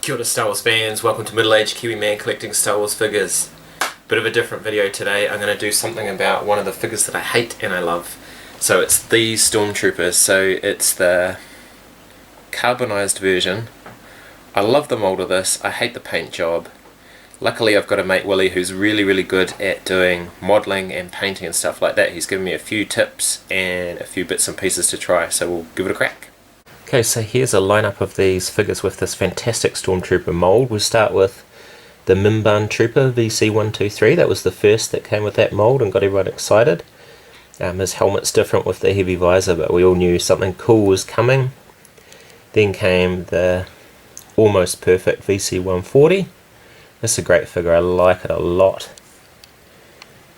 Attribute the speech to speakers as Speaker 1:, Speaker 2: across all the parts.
Speaker 1: Kia ora Star Wars fans, welcome to Middle Aged Kiwi Man collecting Star Wars figures. Bit of a different video today. I'm going to do something about one of the figures that I hate and I love. So it's these Stormtroopers. So it's the carbonized version. I love the mold of this. I hate the paint job. Luckily I've got a mate Willie who's really good at doing modelling and painting and stuff like that. He's given me a few tips and a few bits and pieces to try, so we'll give it a crack. Okay, so here's a lineup of these figures with this fantastic Stormtrooper mold. We'll start with the Mimban Trooper VC123. That was the first that came with that mold and got everyone excited. His helmet's different with the heavy visor, but we all knew something cool was coming. Then came the almost perfect VC140. This is a great figure, I like it a lot.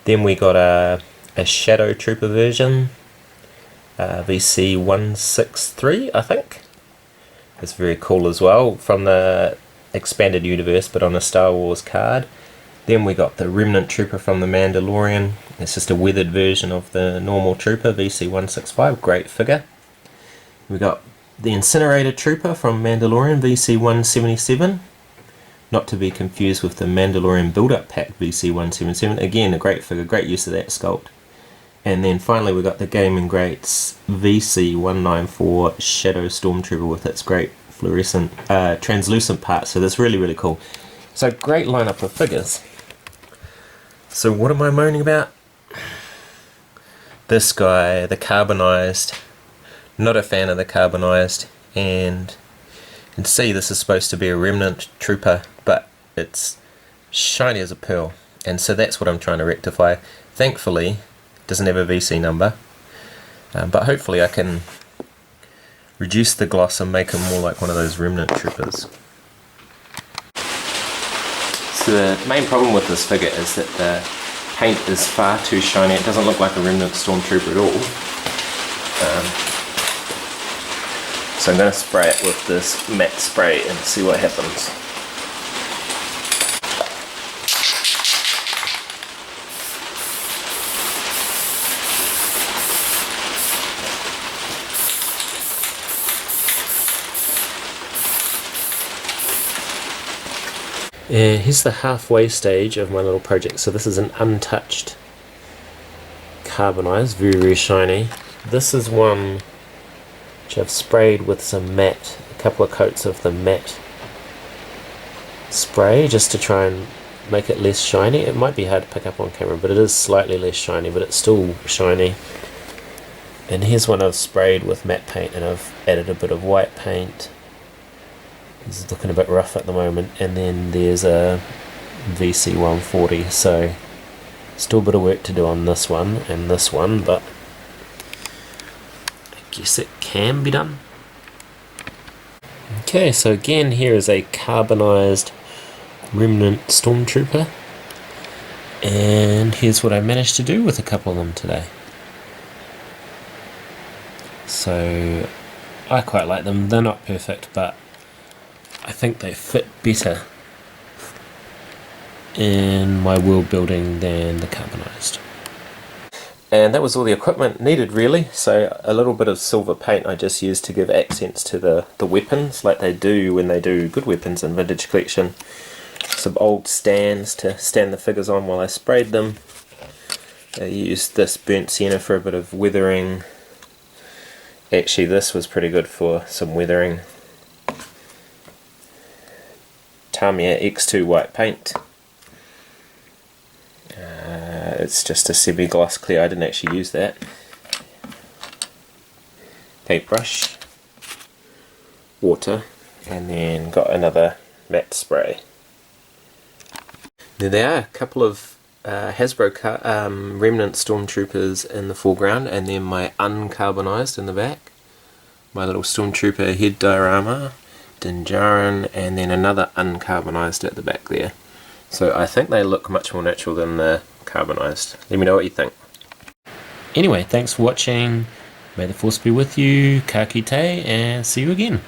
Speaker 1: Then we got a Shadow Trooper version. VC163, I think. It's very cool as well, from the expanded universe but on a Star Wars card. Then we got the Remnant Trooper from the Mandalorian. It's just a weathered version of the normal Trooper, VC165, great figure. We got the Incinerator Trooper from Mandalorian, VC177. Not to be confused with the Mandalorian Build-Up Pack, VC177. Again, a great figure, great use of that sculpt. And then finally we got the Gaming Greats VC194 Shadow Stormtrooper with its great fluorescent, translucent parts. So that's really cool. So great lineup of figures. So what am I moaning about? This guy, the carbonized. Not a fan of the carbonized. And you can see this is supposed to be a Remnant Trooper, but it's shiny as a pearl. And so that's what I'm trying to rectify. Thankfully, doesn't have a VC number, but hopefully I can reduce the gloss and make him more like one of those Remnant Troopers. So the main problem with this figure is that the paint is far too shiny. It doesn't look like a Remnant Stormtrooper at all. So I'm going to spray it with this matte spray and see what happens. Here's the halfway stage of my little project. So this is an untouched carbonized, very shiny. This is one which I've sprayed with some matte, a couple of coats of the matte spray just to try and make it less shiny. It might be hard to pick up on camera, but it is slightly less shiny, but it's still shiny. And here's one I've sprayed with matte paint and I've added a bit of white paint. It's looking a bit rough at the moment. And then there's a VC140, so still a bit of work to do on this one and this one, but I guess it can be done. Okay, so again here is a carbonized Remnant Stormtrooper, and here's what I managed to do with a couple of them today. So I quite like them. They're not perfect, but I think they fit better in my world building than the carbonized. And that was all the equipment needed really. So a little bit of silver paint I just used to give accents to the weapons, like they do when they do good weapons in Vintage Collection. Some old stands to stand the figures on while I sprayed them. I used this burnt sienna for a bit of weathering. Actually this was pretty good for some weathering. Tamiya X2 white paint. It's just a semi-gloss clear, I didn't actually use that. Paintbrush, water, and then got another matte spray. There they are, a couple of Hasbro Remnant Stormtroopers in the foreground, and then my uncarbonized in the back. My little Stormtrooper head diorama. Din Djarin, and then another uncarbonized at the back there. So I think they look much more natural than the carbonized. Let me know what you think. Anyway, thanks for watching. May the Force be with you. Ka kite, and see you again.